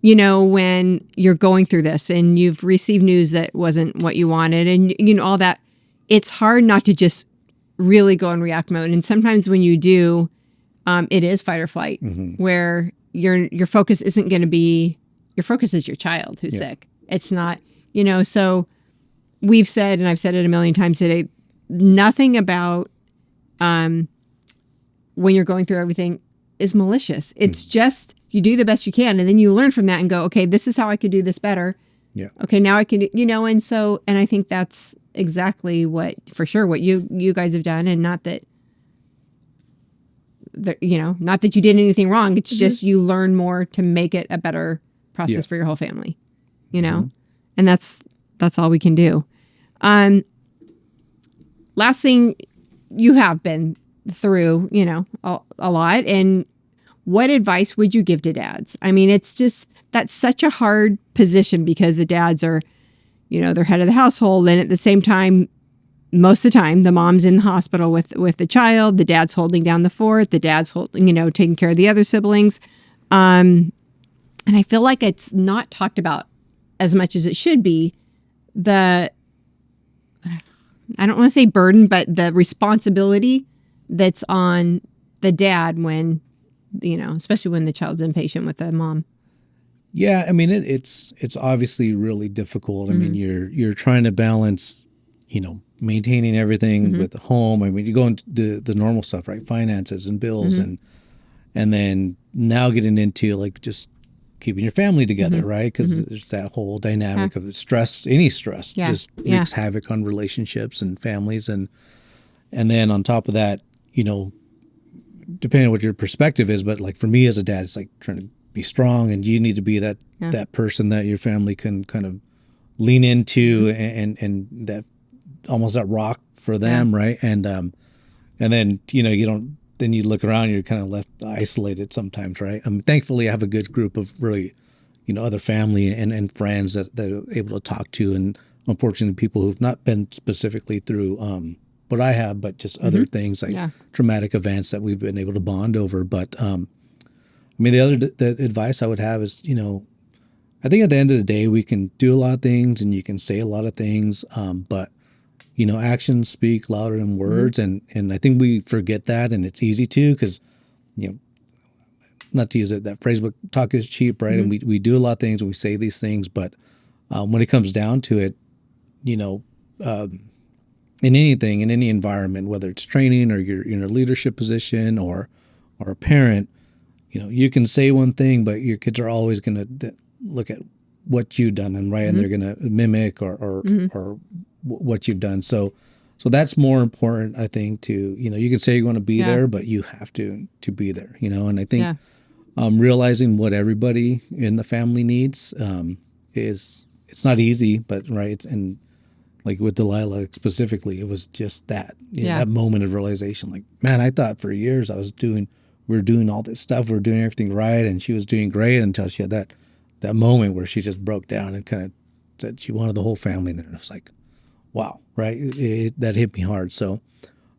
when you're going through this and you've received news that wasn't what you wanted and, all that. It's hard not to just really go in react mode. And sometimes when you do, it is fight or flight, where your focus isn't going to be, your focus is your child who's sick. It's not, so we've said, and I've said it a million times today, nothing about when you're going through everything is malicious. It's just, you do the best you can. And then you learn from that and go, okay, this is how I could do this better. Yeah. Okay, now I can, and I think that's exactly what you guys have done. And not that, not that you did anything wrong. It's just you learn more to make it a better process for your whole family, and that's all we can do. Last thing, you have been through, a lot. And what advice would you give to dads? I mean, it's just, that's such a hard position, because the dads are, they're head of the household. And at the same time, most of the time, the mom's in the hospital with the child, the dad's holding down the fort, the dad's holding, taking care of the other siblings. And I feel like it's not talked about as much as it should be. I don't want to say burden, but the responsibility that's on the dad when, especially when the child's impatient with the mom. Yeah, I mean it's obviously really difficult. I mean you're trying to balance, maintaining everything with the home. I mean you go into the normal stuff, right? Finances and bills and then now getting into like just keeping your family together, right? Because there's that whole dynamic of the stress. Any stress just wreaks havoc on relationships and families, and then on top of that, depending on what your perspective is, but like for me as a dad, it's like trying to be strong, and you need to be that person that your family can kind of lean into, and that almost that rock for them, right? And then you don't. Then you look around, you're kind of left isolated sometimes, right? Thankfully, I have a good group of really, other family and friends that are able to talk to, and unfortunately, people who've not been specifically through what I have, but just other things like traumatic events that we've been able to bond over. But the advice I would have is, I think at the end of the day, we can do a lot of things and you can say a lot of things, but actions speak louder than words, and I think we forget that, and it's easy to, because not to use that phrase, but talk is cheap, right? And we do a lot of things and we say these things, but when it comes down to it, in anything, in any environment, whether it's training or you're in a leadership position or a parent, you can say one thing, but your kids are always going to look at what you've done, and and they're going to mimic or what you've done. So that's more important, I think, to, you can say you're going to be there, but you have to be there, and I think realizing what everybody in the family needs it's not easy, but right. And like with Delilah specifically, it was just that, that moment of realization, like, man, I thought for years we were doing all this stuff, we were doing everything right, and she was doing great until she had that moment where she just broke down and kind of said she wanted the whole family there. And it was like, wow, right? That hit me hard. So,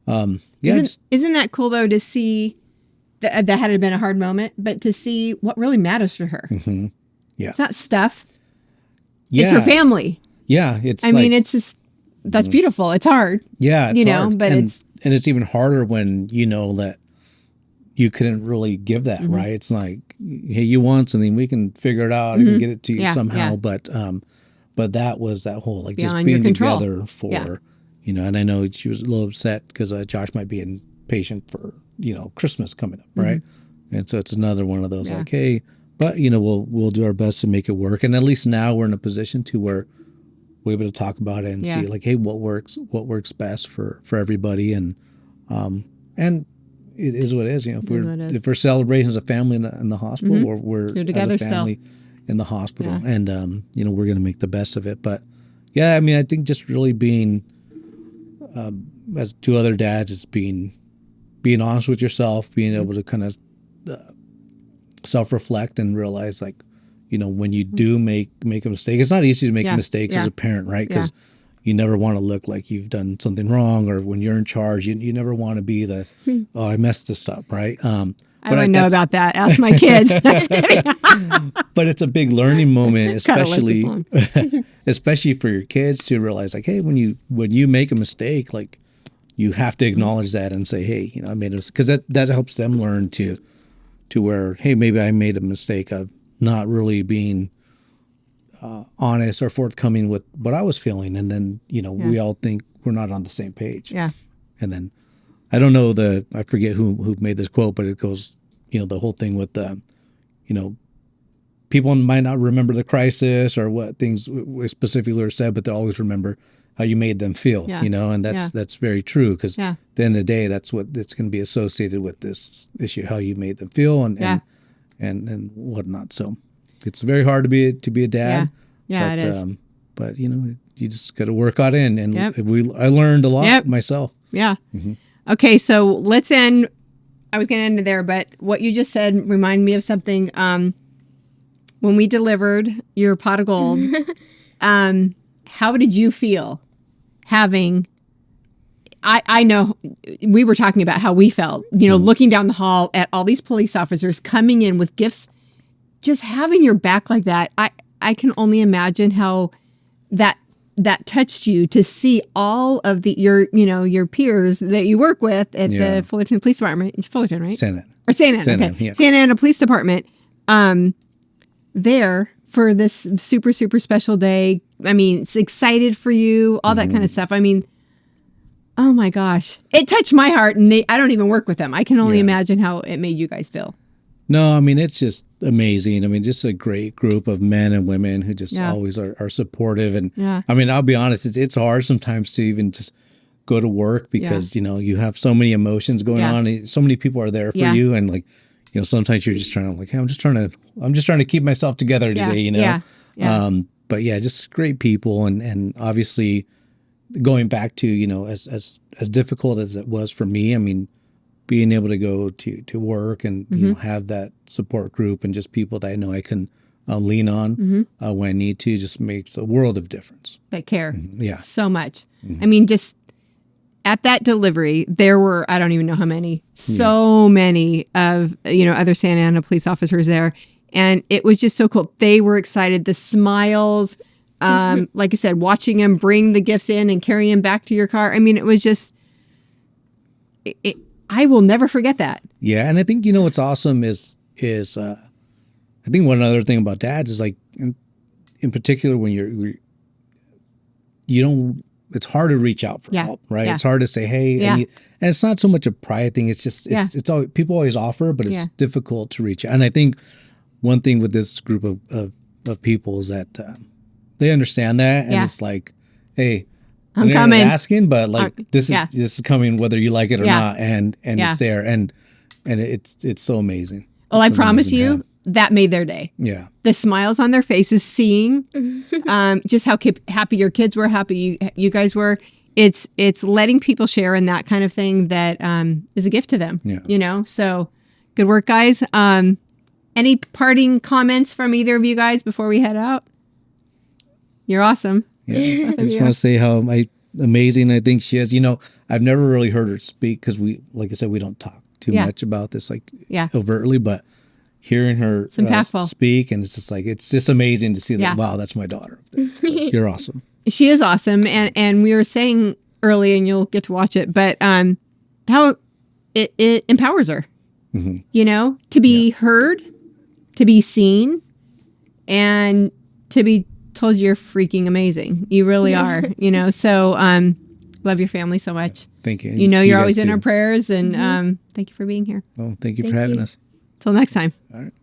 isn't that cool though to see that had been a hard moment, but to see what really matters to her? Mm-hmm. Yeah, it's not stuff. Yeah, it's her family. Yeah, I mean, it's just that's beautiful. It's hard. Yeah, it's hard. But it's even harder when that you couldn't really give that, right? It's like, hey, you want something, we can figure it out, I can get it to you somehow, but that was that whole like beyond just being together for, and I know she was a little upset because Josh might be impatient for, Christmas coming up, right? And so it's another one of those like, hey, but we'll do our best to make it work. And at least now we're in a position to where we're able to talk about it and see like, hey, what works best for everybody. And it is what it is. If we're celebrating as a family in the hospital, or we're together as a family in the hospital, and we're going to make the best of it. But I mean, I think just really being as two other dads, is being honest with yourself, being able to kind of self-reflect and realize, like, when you do make a mistake, it's not easy to make mistakes as a parent, right? Because you never want to look like you've done something wrong, or when you're in charge, you never want to be the, oh, I messed this up, right? I don't know about that. Ask my kids. Just kidding. But it's a big learning moment, especially for your kids, to realize, like, hey, when you make a mistake, like, you have to acknowledge that and say, hey, I made a mistake, because that helps them learn to where, hey, maybe I made a mistake of not really being honest or forthcoming with what I was feeling, and then we all think we're not on the same page. Yeah, and then I don't know I forget who made this quote, but it goes, the whole thing with the, people might not remember the crisis or what things specifically are said, but they always remember how you made them feel. And that's very true, because at the end of the day, that's what it's going to be associated with this issue, how you made them feel and whatnot. So it's very hard to be a dad. Yeah, it is. But you just got to work on it, and I learned a lot myself. Yeah. Mm-hmm. Okay, so let's end. I was going to end it there, but what you just said reminded me of something. When we delivered your pot of gold, how did you feel having? I know we were talking about how we felt, looking down the hall at all these police officers coming in with gifts, just having your back like that. I can only imagine how that touched you, to see all of your peers that you work with at the Fullerton Police Department, Fullerton, right? Santa Ana Police Department, there for this super, super special day. I mean, it's excited for you, all that kind of stuff. I mean, oh my gosh, it touched my heart, and I don't even work with them. I can only imagine how it made you guys feel. No, I mean, it's just amazing. I mean, just a great group of men and women who just always are supportive. And I mean, I'll be honest, it's hard sometimes to even just go to work because, you know, you have so many emotions going on. And so many people are there for you. And like, you know, sometimes you're just trying to like, hey, I'm just trying to keep myself together today, you know? But yeah, just great people. And obviously going back to, you know, as difficult as it was for me, I mean, being able to go to work and you know, have that support group and just people that I know I can lean on when I need to just makes a world of difference. That care so much. I mean, just at that delivery, there were, I don't even know how many, so many of, you know, other Santa Ana police officers there. And it was just so cool. They were excited. The smiles, like I said, watching them bring the gifts in and carry them back to your car. I mean, it was just, I will never forget that. Yeah. And I think, you know, what's awesome is I think one other thing about dads is like, in particular, when you don't, it's hard to reach out for help, right? It's hard to say, hey, and it's not so much a pride thing. It's just, it's always, people always offer, but it's difficult to reach out. And I think one thing with this group of people is that they understand that. And it's like, hey, I'm coming. Asking, but like this is coming whether you like it or not, and it's there, and it's so amazing. Well, I promise you that made their day. Yeah, the smiles on their faces, seeing just how happy your kids were, happy you guys were. It's letting people share in that kind of thing that is a gift to them. Yeah, you know. So good work, guys. Any parting comments from either of you guys before we head out? You're awesome. Yeah, I just want to say how amazing I think she is. You know, I've never really heard her speak because like I said, we don't talk too much about this like overtly, but hearing her speak, and it's just like, it's just amazing to see that, wow, that's my daughter. You're awesome. She is awesome. And we were saying early, and you'll get to watch it, but how it empowers her, you know, to be heard, to be seen, and to be told you're freaking amazing. You really are, you know. So love your family so much. Thank you. You know, you're always in our prayers, and thank you for being here. Oh, thank you for having us. Till next time. All right.